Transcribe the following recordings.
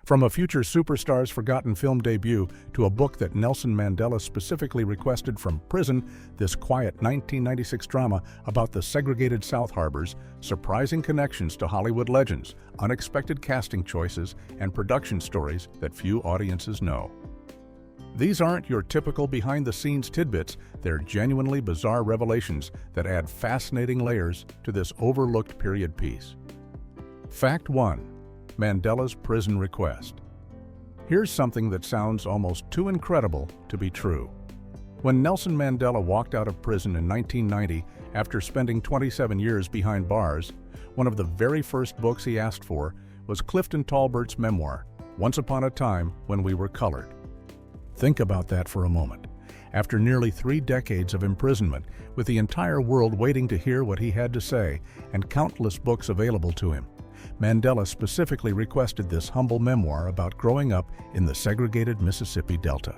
From a future superstar's forgotten film debut to a book that Nelson Mandela specifically requested from prison, this quiet 1996 drama about the segregated South harbors, surprising connections to Hollywood legends, unexpected casting choices, and production stories that few audiences know. These aren't your typical behind-the-scenes tidbits, they're genuinely bizarre revelations that add fascinating layers to this overlooked period piece. Fact 1. Mandela's prison request. Here's something that sounds almost too incredible to be true. When Nelson Mandela walked out of prison in 1990 after spending 27 years behind bars, one of the very first books he asked for was Clifton Tolbert's memoir, Once Upon a Time When We Were Colored. Think about that for a moment. After nearly 3 decades of imprisonment, with the entire world waiting to hear what he had to say and countless books available to him, Mandela specifically requested this humble memoir about growing up in the segregated Mississippi Delta.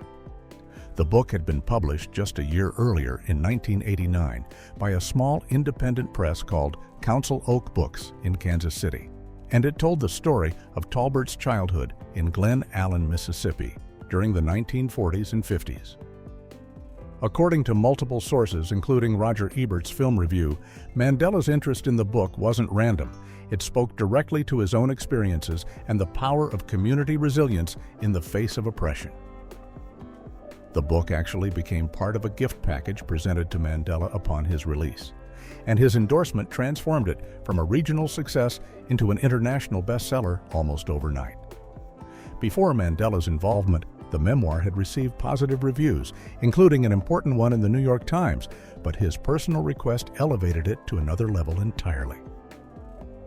The book had been published just a year earlier in 1989 by a small independent press called Council Oak Books in Kansas City, and it told the story of Tolbert's childhood in Glen Allen, Mississippi, during the 1940s and 50s. According to multiple sources, including Roger Ebert's film review, Mandela's interest in the book wasn't random. It spoke directly to his own experiences and the power of community resilience in the face of oppression. The book actually became part of a gift package presented to Mandela upon his release, and his endorsement transformed it from a regional success into an international bestseller almost overnight. Before Mandela's involvement, the memoir had received positive reviews, including an important one in the New York Times, but his personal request elevated it to another level entirely.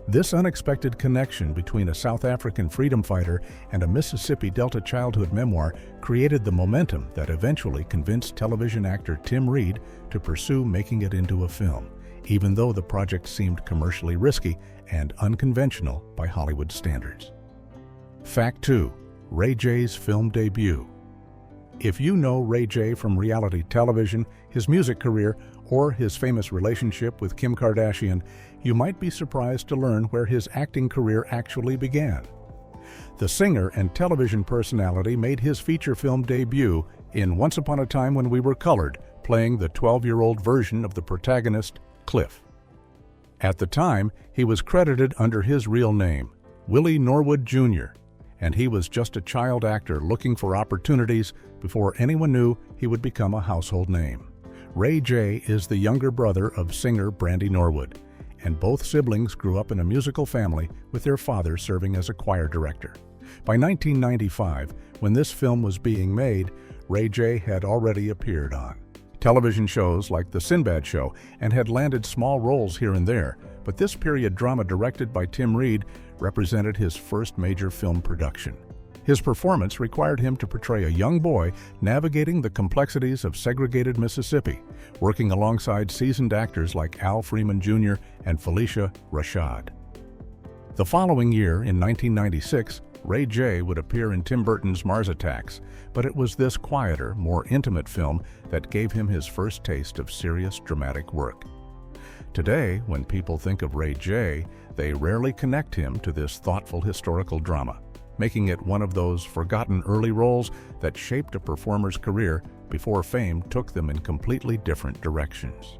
This unexpected connection between a South African freedom fighter and a Mississippi Delta childhood memoir created the momentum that eventually convinced television actor Tim Reed to pursue making it into a film, even though the project seemed commercially risky and unconventional by Hollywood standards. Fact 2. Ray J's film debut. If you know Ray J from reality television, his music career, or his famous relationship with Kim Kardashian, you might be surprised to learn where his acting career actually began. The singer and television personality made his feature film debut in Once Upon a Time When We Were Colored, playing the 12-year-old version of the protagonist, Cliff. At the time, he was credited under his real name, Willie Norwood Jr., and he was just a child actor looking for opportunities before anyone knew he would become a household name. Ray J is the younger brother of singer Brandy Norwood, and both siblings grew up in a musical family with their father serving as a choir director. By 1995, when this film was being made, Ray J had already appeared on television shows like The Sinbad Show and had landed small roles here and there, but this period drama directed by Tim Reed represented his first major film production. His performance required him to portray a young boy navigating the complexities of segregated Mississippi, working alongside seasoned actors like Al Freeman Jr. and Felicia Rashad. The following year, in 1996, Ray J would appear in Tim Burton's Mars Attacks, but it was this quieter, more intimate film that gave him his first taste of serious dramatic work. Today, when people think of Ray J, they rarely connect him to this thoughtful historical drama, making it one of those forgotten early roles that shaped a performer's career before fame took them in completely different directions.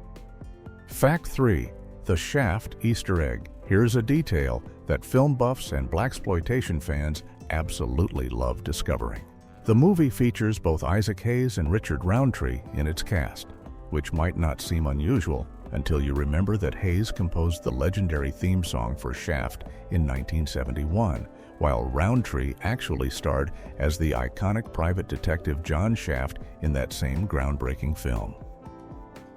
Fact 3. The Shaft Easter egg. Here's a detail that film buffs and blaxploitation fans absolutely love discovering. The movie features both Isaac Hayes and Richard Roundtree in its cast, which might not seem unusual until you remember that Hayes composed the legendary theme song for Shaft in 1971, while Roundtree actually starred as the iconic private detective John Shaft in that same groundbreaking film.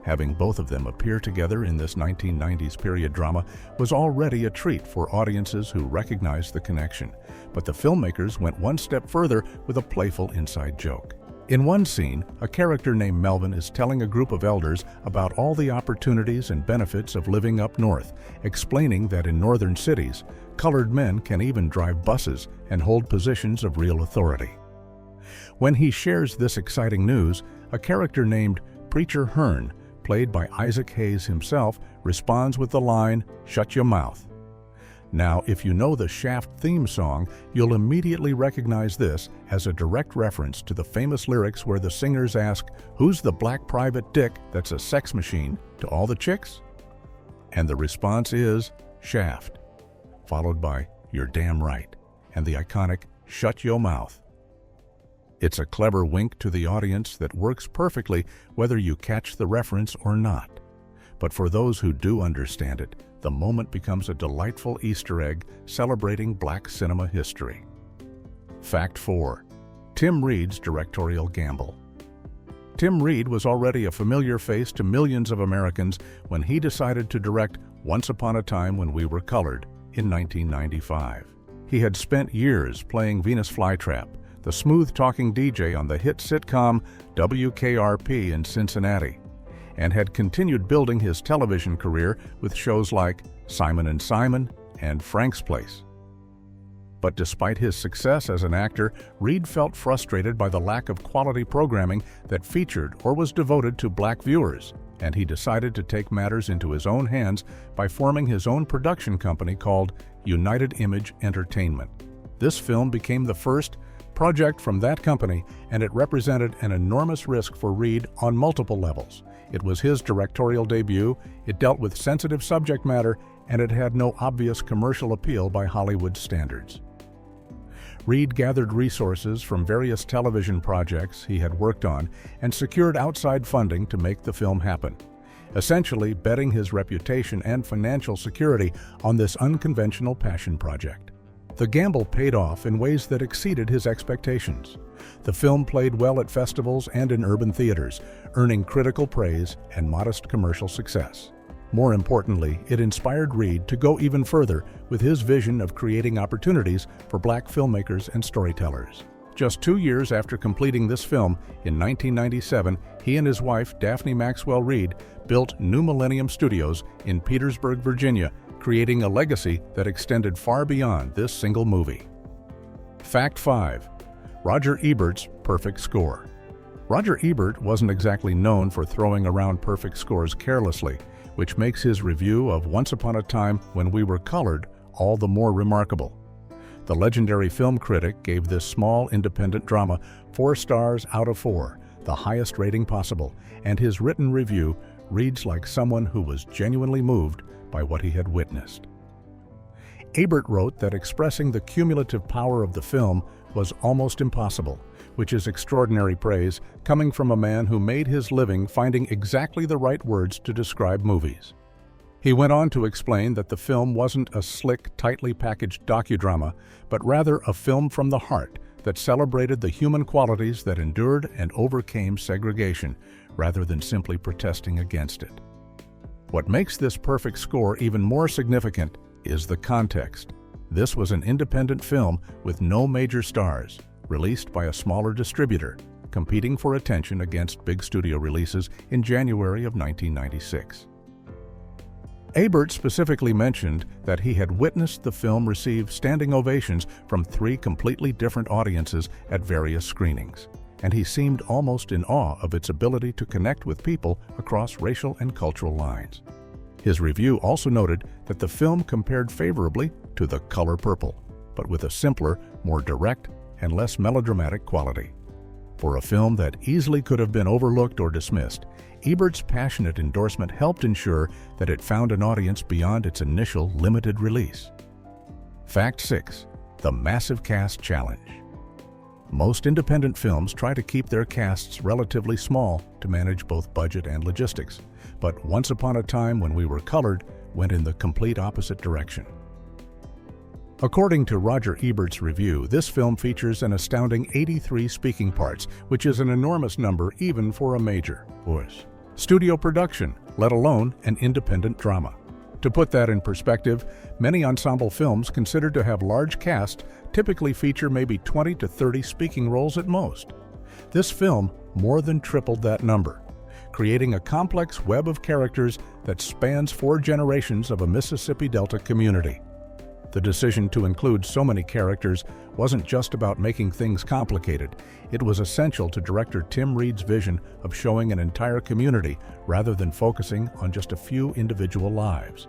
Having both of them appear together in this 1990s period drama was already a treat for audiences who recognized the connection, but the filmmakers went one step further with a playful inside joke. In one scene, a character named Melvin is telling a group of elders about all the opportunities and benefits of living up north, explaining that in northern cities, colored men can even drive buses and hold positions of real authority. When he shares this exciting news, a character named Preacher Hearn, played by Isaac Hayes himself, responds with the line, "Shut your mouth." Now, if you know the Shaft theme song, you'll immediately recognize this as a direct reference to the famous lyrics where the singers ask, "Who's the black private dick that's a sex machine to all the chicks?" And the response is Shaft, followed by "You're damn right," and the iconic "Shut yo' mouth." It's a clever wink to the audience that works perfectly whether you catch the reference or not. But for those who do understand it, the moment becomes a delightful Easter egg celebrating black cinema history. Fact 4. Tim Reed's directorial gamble. Tim Reed was already a familiar face to millions of Americans when he decided to direct Once Upon a Time When We Were Colored in 1995. He had spent years playing Venus Flytrap, the smooth-talking DJ on the hit sitcom WKRP in Cincinnati, and had continued building his television career with shows like Simon & Simon and Frank's Place. But despite his success as an actor, Reed felt frustrated by the lack of quality programming that featured or was devoted to black viewers, and he decided to take matters into his own hands by forming his own production company called United Image Entertainment. This film became the first project from that company, and it represented an enormous risk for Reed on multiple levels. It was his directorial debut, it dealt with sensitive subject matter, and it had no obvious commercial appeal by Hollywood standards. Reed gathered resources from various television projects he had worked on and secured outside funding to make the film happen, essentially betting his reputation and financial security on this unconventional passion project. The gamble paid off in ways that exceeded his expectations. The film played well at festivals and in urban theaters, earning critical praise and modest commercial success. More importantly, it inspired Reed to go even further with his vision of creating opportunities for black filmmakers and storytellers. Just 2 years after completing this film, in 1997, he and his wife, Daphne Maxwell Reed, built New Millennium Studios in Petersburg, Virginia, creating a legacy that extended far beyond this single movie. Fact 5. Roger Ebert's perfect score. Roger Ebert wasn't exactly known for throwing around perfect scores carelessly, which makes his review of Once Upon a Time When We Were Colored all the more remarkable. The legendary film critic gave this small independent drama 4 stars out of 4, the highest rating possible, and his written review reads like someone who was genuinely moved by what he had witnessed. Ebert wrote that expressing the cumulative power of the film was almost impossible, which is extraordinary praise coming from a man who made his living finding exactly the right words to describe movies. He went on to explain that the film wasn't a slick, tightly packaged docudrama, but rather a film from the heart that celebrated the human qualities that endured and overcame segregation, rather than simply protesting against it. What makes this perfect score even more significant is the context. This was an independent film with no major stars, released by a smaller distributor, competing for attention against big studio releases in January of 1996. Ebert specifically mentioned that he had witnessed the film receive standing ovations from 3 completely different audiences at various screenings, and he seemed almost in awe of its ability to connect with people across racial and cultural lines. His review also noted that the film compared favorably to The Color Purple, but with a simpler, more direct, and less melodramatic quality. For a film that easily could have been overlooked or dismissed, Ebert's passionate endorsement helped ensure that it found an audience beyond its initial limited release. Fact 6. The Massive Cast Challenge. Most independent films try to keep their casts relatively small to manage both budget and logistics, but Once Upon a Time When We Were Colored went in the complete opposite direction. According to Roger Ebert's review, this film features an astounding 83 speaking parts, which is an enormous number even for a major studio production, let alone an independent drama. To put that in perspective, many ensemble films considered to have large casts typically feature maybe 20 to 30 speaking roles at most. This film more than tripled that number, creating a complex web of characters that spans 4 generations of a Mississippi Delta community. The decision to include so many characters wasn't just about making things complicated. It was essential to director Tim Reed's vision of showing an entire community rather than focusing on just a few individual lives.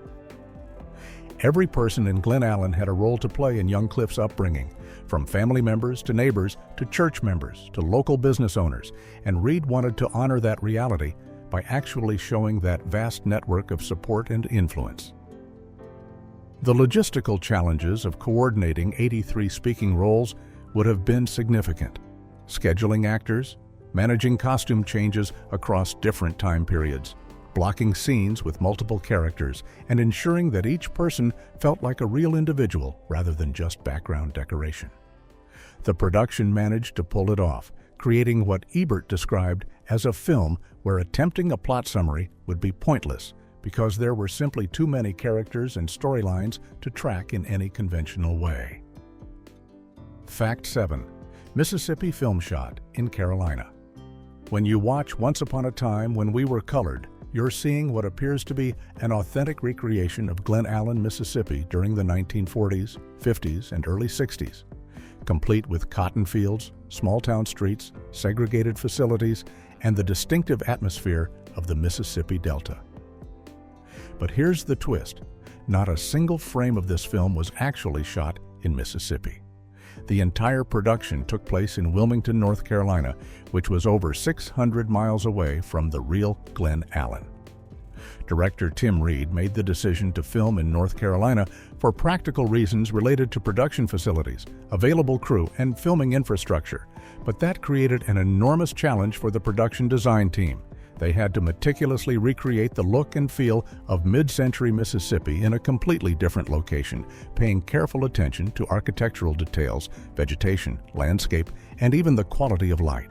Every person in Glen Allen had a role to play in young Cliff's upbringing, from family members to neighbors to church members to local business owners, and Reed wanted to honor that reality by actually showing that vast network of support and influence. The logistical challenges of coordinating 83 speaking roles would have been significant. Scheduling actors, managing costume changes across different time periods, blocking scenes with multiple characters, and ensuring that each person felt like a real individual rather than just background decoration. The production managed to pull it off, creating what Ebert described as a film where attempting a plot summary would be pointless because there were simply too many characters and storylines to track in any conventional way. Fact 7. Mississippi film shot in Carolina. When you watch Once Upon a Time When We Were Colored, you're seeing what appears to be an authentic recreation of Glen Allen, Mississippi during the 1940s, 50s, and early 60s, complete with cotton fields, small-town streets, segregated facilities, and the distinctive atmosphere of the Mississippi Delta. But here's the twist. Not a single frame of this film was actually shot in Mississippi. The entire production took place in Wilmington, North Carolina, which was over 600 miles away from the real Glen Allen. Director Tim Reed made the decision to film in North Carolina for practical reasons related to production facilities, available crew, and filming infrastructure, but that created an enormous challenge for the production design team. They had to meticulously recreate the look and feel of mid-century Mississippi in a completely different location, paying careful attention to architectural details, vegetation, landscape, and even the quality of light.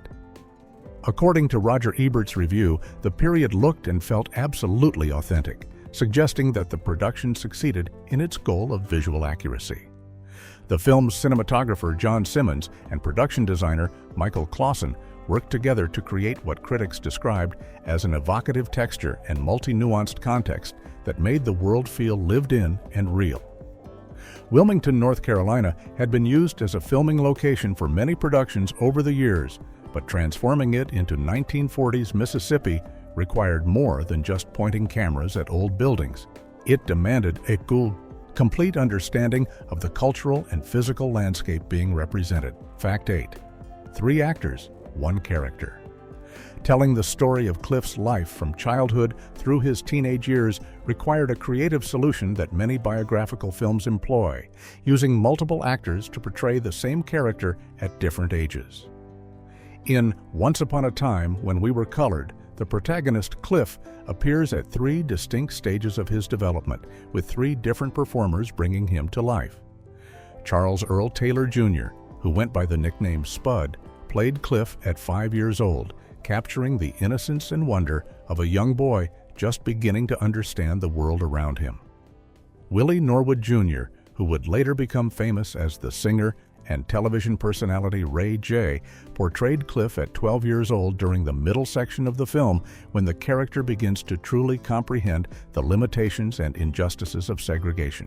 According to Roger Ebert's review, the period looked and felt absolutely authentic, suggesting that the production succeeded in its goal of visual accuracy. The film's cinematographer John Simmons and production designer Michael Clausen worked together to create what critics described as an evocative texture and multi-nuanced context that made the world feel lived in and real. Wilmington, North Carolina had been used as a filming location for many productions over the years, but transforming it into 1940s Mississippi required more than just pointing cameras at old buildings. It demanded a complete understanding of the cultural and physical landscape being represented. Fact 8. 3 actors, 1 character. Telling the story of Cliff's life from childhood through his teenage years required a creative solution that many biographical films employ, using multiple actors to portray the same character at different ages. In Once Upon a Time When We Were Colored, the protagonist Cliff appears at 3 distinct stages of his development, with 3 different performers bringing him to life. Charles Earl Taylor Jr., who went by the nickname Spud, played Cliff at 5 years old, capturing the innocence and wonder of a young boy just beginning to understand the world around him. Willie Norwood Jr., who would later become famous as the singer and television personality Ray J, portrayed Cliff at 12 years old during the middle section of the film when the character begins to truly comprehend the limitations and injustices of segregation.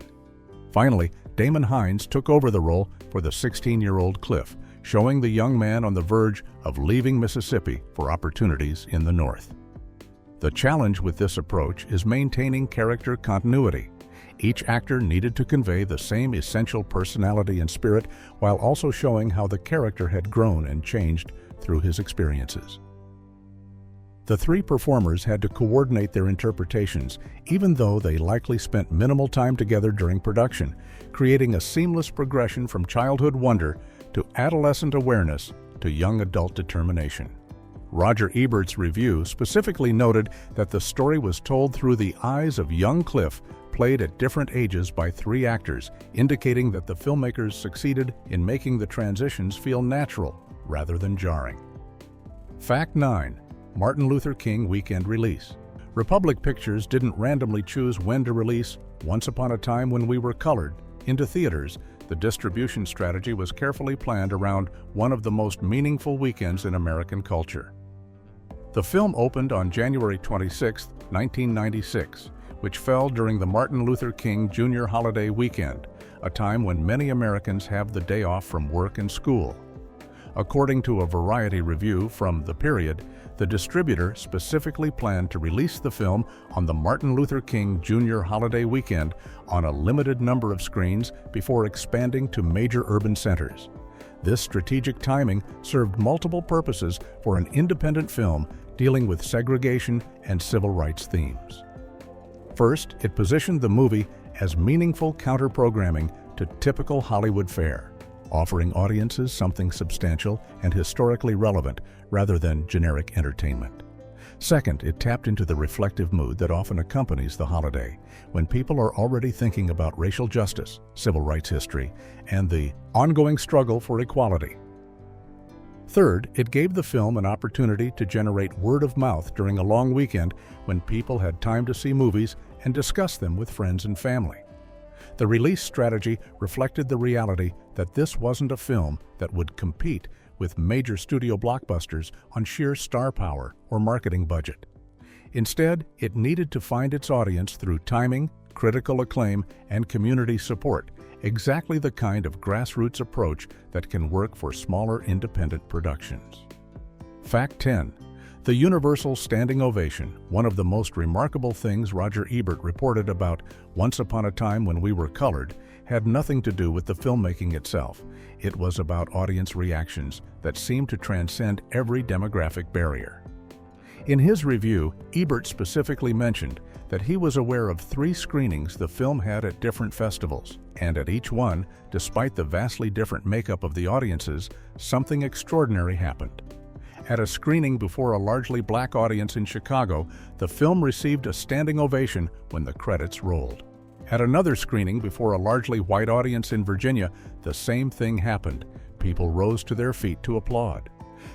Finally, Damon Hines took over the role for the 16-year-old Cliff, showing the young man on the verge of leaving Mississippi for opportunities in the North. The challenge with this approach is maintaining character continuity. Each actor needed to convey the same essential personality and spirit while also showing how the character had grown and changed through his experiences. The 3 performers had to coordinate their interpretations, even though they likely spent minimal time together during production, creating a seamless progression from childhood wonder to adolescent awareness to young adult determination. Roger Ebert's review specifically noted that the story was told through the eyes of young Cliff, played at different ages by 3 actors, indicating that the filmmakers succeeded in making the transitions feel natural rather than jarring. Fact 9. Martin Luther King weekend release. Republic Pictures didn't randomly choose when to release Once Upon a Time When We Were Colored into theaters. The distribution strategy was carefully planned around one of the most meaningful weekends in American culture. The film opened on January 26, 1996, which fell during the Martin Luther King Jr. holiday weekend, a time when many Americans have the day off from work and school. According to a Variety review from The Period, the distributor specifically planned to release the film on the Martin Luther King Jr. holiday weekend on a limited number of screens before expanding to major urban centers. This strategic timing served multiple purposes for an independent film dealing with segregation and civil rights themes. First, it positioned the movie as meaningful counter-programming to typical Hollywood fare, offering audiences something substantial and historically relevant rather than generic entertainment. Second, it tapped into the reflective mood that often accompanies the holiday, when people are already thinking about racial justice, civil rights history, and the ongoing struggle for equality. Third, it gave the film an opportunity to generate word of mouth during a long weekend when people had time to see movies and discuss them with friends and family. The release strategy reflected the reality that this wasn't a film that would compete with major studio blockbusters on sheer star power or marketing budget. Instead, it needed to find its audience through timing, critical acclaim, and community support, exactly the kind of grassroots approach that can work for smaller independent productions. Fact 10. The universal standing ovation, one of the most remarkable things Roger Ebert reported about Once Upon a Time When We Were Colored, had nothing to do with the filmmaking itself. It was about audience reactions that seemed to transcend every demographic barrier. In his review, Ebert specifically mentioned that he was aware of 3 screenings the film had at different festivals, and at each one, despite the vastly different makeup of the audiences, something extraordinary happened. At a screening before a largely black audience in Chicago, the film received a standing ovation when the credits rolled. At another screening before a largely white audience in Virginia, the same thing happened. People rose to their feet to applaud.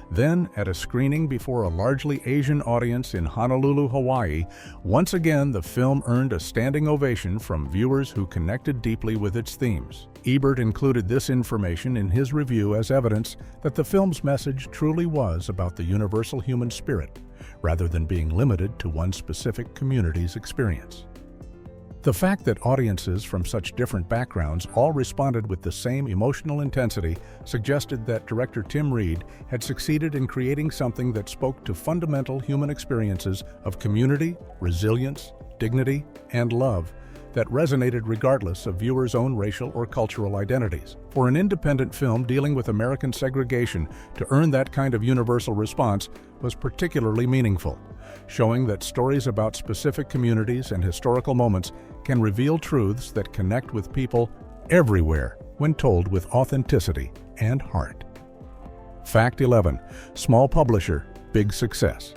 Then, at a screening before a largely Asian audience in Honolulu, Hawaii, once again the film earned a standing ovation from viewers who connected deeply with its themes. Ebert included this information in his review as evidence that the film's message truly was about the universal human spirit, rather than being limited to one specific community's experience. The fact that audiences from such different backgrounds all responded with the same emotional intensity suggested that director Tim Reed had succeeded in creating something that spoke to fundamental human experiences of community, resilience, dignity, and love that resonated regardless of viewers' own racial or cultural identities. For an independent film dealing with American segregation to earn that kind of universal response was particularly meaningful, showing that stories about specific communities and historical moments can reveal truths that connect with people everywhere when told with authenticity and heart. Fact 11. Small publisher, big success.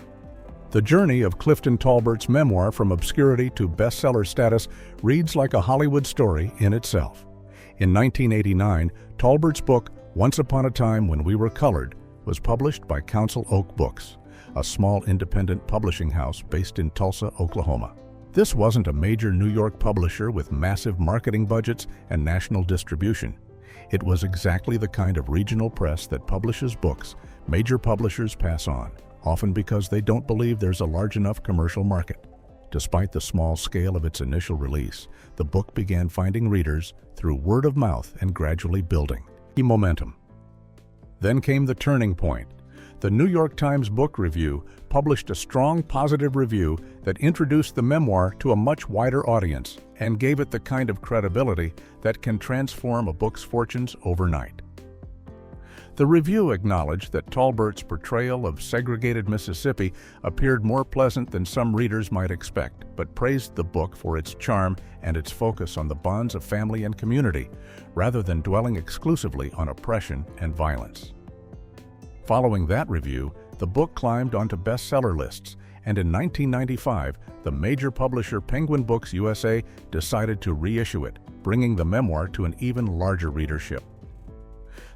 The journey of Clifton Tolbert's memoir from obscurity to bestseller status reads like a Hollywood story in itself. In 1989, Tolbert's book, Once Upon a Time When We Were Colored, was published by Council Oak Books, a small independent publishing house based in Tulsa, Oklahoma. This wasn't a major New York publisher with massive marketing budgets and national distribution. It was exactly the kind of regional press that publishes books major publishers pass on, often because they don't believe there's a large enough commercial market. Despite the small scale of its initial release, the book began finding readers through word of mouth and gradually building momentum. Then came the turning point. The New York Times Book Review published a strong positive review that introduced the memoir to a much wider audience and gave it the kind of credibility that can transform a book's fortunes overnight. The review acknowledged that Tolbert's portrayal of segregated Mississippi appeared more pleasant than some readers might expect, but praised the book for its charm and its focus on the bonds of family and community, rather than dwelling exclusively on oppression and violence. Following that review, the book climbed onto bestseller lists, and in 1995, the major publisher Penguin Books USA decided to reissue it, bringing the memoir to an even larger readership.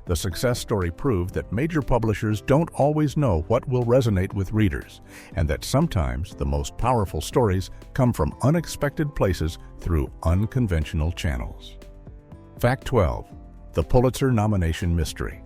The success story proved that major publishers don't always know what will resonate with readers, and that sometimes the most powerful stories come from unexpected places through unconventional channels. Fact 12. The Pulitzer nomination mystery.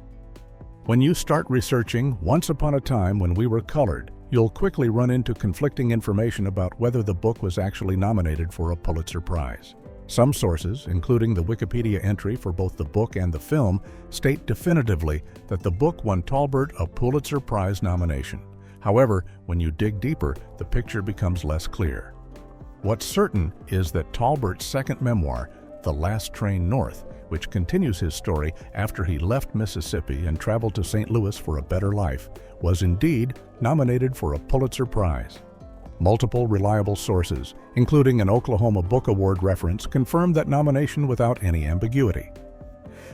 When you start researching Once Upon a Time When We Were Colored, you'll quickly run into conflicting information about whether the book was actually nominated for a Pulitzer Prize. Some sources, including the Wikipedia entry for both the book and the film, state definitively that the book won Talbert a Pulitzer Prize nomination. However, when you dig deeper, the picture becomes less clear. What's certain is that Talbert's second memoir, The Last Train North, which continues his story after he left Mississippi and traveled to St. Louis for a better life, was indeed nominated for a Pulitzer Prize. Multiple reliable sources, including an Oklahoma Book Award reference, confirmed that nomination without any ambiguity.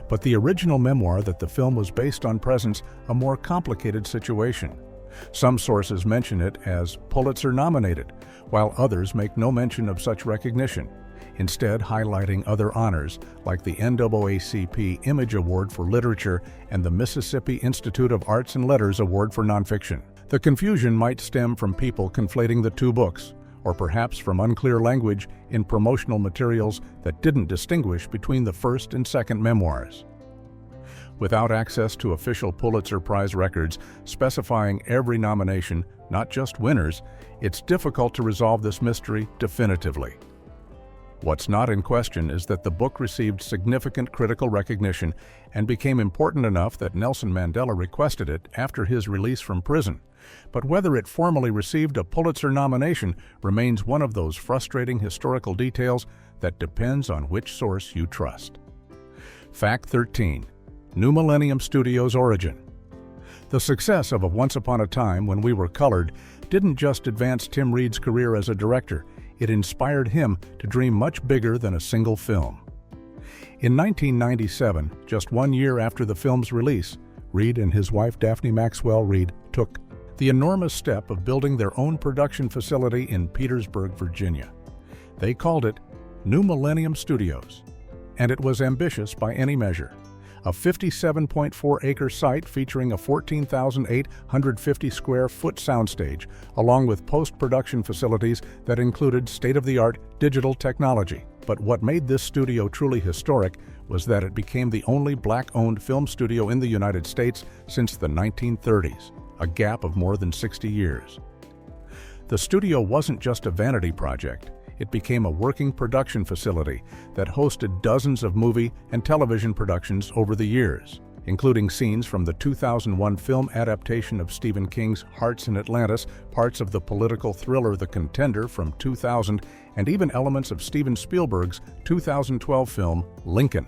But the original memoir that the film was based on presents a more complicated situation. Some sources mention it as Pulitzer-nominated, while others make no mention of such recognition, instead highlighting other honors like the NAACP Image Award for Literature and the Mississippi Institute of Arts and Letters Award for Nonfiction. The confusion might stem from people conflating the two books, or perhaps from unclear language in promotional materials that didn't distinguish between the first and second memoirs. Without access to official Pulitzer Prize records specifying every nomination, not just winners, it's difficult to resolve this mystery definitively. What's not in question is that the book received significant critical recognition and became important enough that Nelson Mandela requested it after his release from prison. But whether it formally received a Pulitzer nomination remains one of those frustrating historical details that depends on which source you trust. Fact 13. New Millennium Studios' origin. The success of A Once Upon a Time When We Were Colored didn't just advance Tim Reed's career as a director, it inspired him to dream much bigger than a single film. In 1997, just 1 year after the film's release, Reed and his wife Daphne Maxwell Reed took the enormous step of building their own production facility in Petersburg, Virginia. They called it New Millennium Studios, and it was ambitious by any measure. A 57.4-acre site featuring a 14,850 square foot soundstage, along with post-production facilities that included state-of-the-art digital technology. But what made this studio truly historic was that it became the only Black-owned film studio in the United States since the 1930s, a gap of more than 60 years. The studio wasn't just a vanity project. It became a working production facility that hosted dozens of movie and television productions over the years, including scenes from the 2001 film adaptation of Stephen King's Hearts in Atlantis, parts of the political thriller The Contender from 2000, and even elements of Steven Spielberg's 2012 film Lincoln.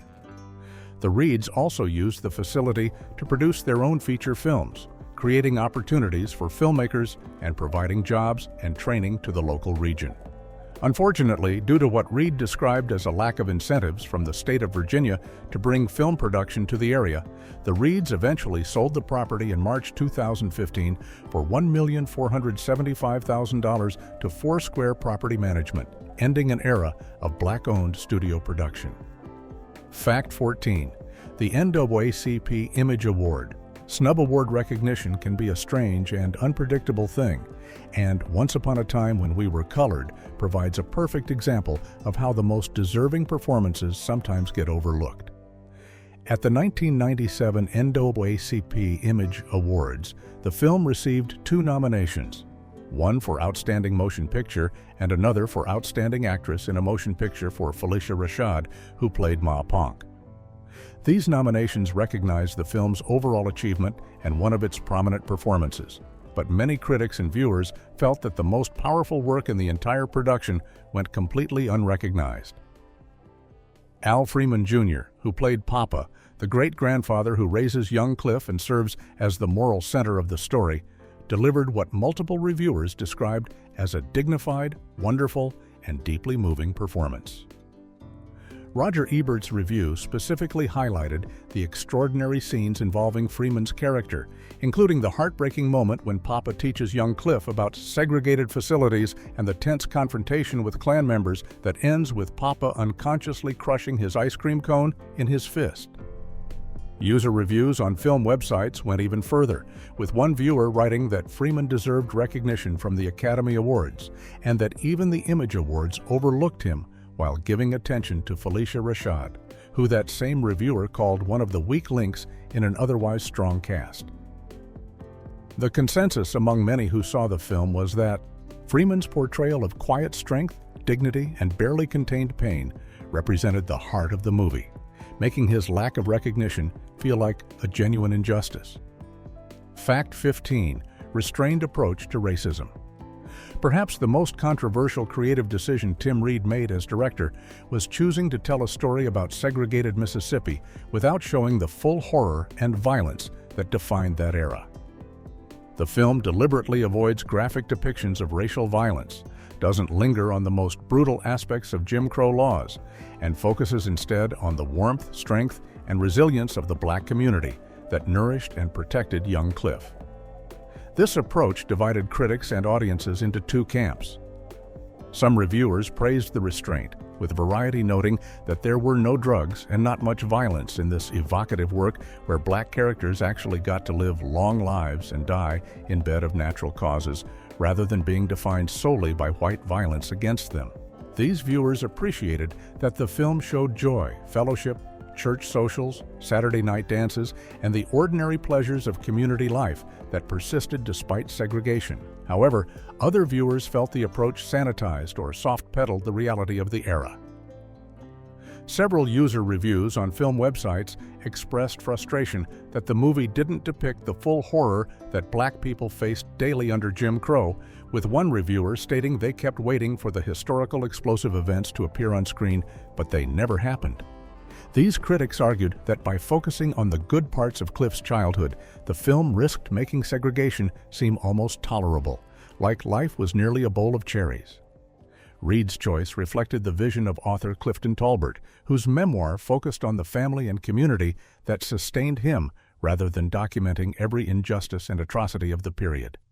The Reeds also used the facility to produce their own feature films, creating opportunities for filmmakers and providing jobs and training to the local region. Unfortunately, due to what Reed described as a lack of incentives from the state of Virginia to bring film production to the area, the Reeds eventually sold the property in March 2015 for $1,475,000 to Foursquare Property Management, ending an era of Black-owned studio production. Fact 14. The NAACP Image Award. Snub award recognition can be a strange and unpredictable thing, and Once Upon a Time When We Were Colored provides a perfect example of how the most deserving performances sometimes get overlooked. At the 1997 NAACP Image Awards, the film received 2 nominations, one for Outstanding Motion Picture and another for Outstanding Actress in a Motion Picture for Felicia Rashad, who played Ma Ponk. These nominations recognize the film's overall achievement and one of its prominent performances, but many critics and viewers felt that the most powerful work in the entire production went completely unrecognized. Al Freeman Jr., who played Papa, the great-grandfather who raises young Cliff and serves as the moral center of the story, delivered what multiple reviewers described as a dignified, wonderful, and deeply moving performance. Roger Ebert's review specifically highlighted the extraordinary scenes involving Freeman's character, including the heartbreaking moment when Papa teaches young Cliff about segregated facilities and the tense confrontation with Klan members that ends with Papa unconsciously crushing his ice cream cone in his fist. User reviews on film websites went even further, with one viewer writing that Freeman deserved recognition from the Academy Awards and that even the Image Awards overlooked him while giving attention to Felicia Rashad, who that same reviewer called one of the weak links in an otherwise strong cast. The consensus among many who saw the film was that Freeman's portrayal of quiet strength, dignity, and barely contained pain represented the heart of the movie, making his lack of recognition feel like a genuine injustice. Fact 15. Restrained approach to racism. Perhaps the most controversial creative decision Tim Reed made as director was choosing to tell a story about segregated Mississippi without showing the full horror and violence that defined that era. The film deliberately avoids graphic depictions of racial violence, doesn't linger on the most brutal aspects of Jim Crow laws, and focuses instead on the warmth, strength, and resilience of the Black community that nourished and protected young Cliff. This approach divided critics and audiences into two camps. Some reviewers praised the restraint, with Variety noting that there were no drugs and not much violence in this evocative work where Black characters actually got to live long lives and die in bed of natural causes, rather than being defined solely by white violence against them. These viewers appreciated that the film showed joy, fellowship, church socials, Saturday night dances, and the ordinary pleasures of community life that persisted despite segregation. However, other viewers felt the approach sanitized or soft-pedaled the reality of the era. Several user reviews on film websites expressed frustration that the movie didn't depict the full horror that Black people faced daily under Jim Crow, with one reviewer stating they kept waiting for the historical explosive events to appear on screen, but they never happened. These critics argued that by focusing on the good parts of Cliff's childhood, the film risked making segregation seem almost tolerable, like life was nearly a bowl of cherries. Reed's choice reflected the vision of author Clifton Tolbert, whose memoir focused on the family and community that sustained him rather than documenting every injustice and atrocity of the period.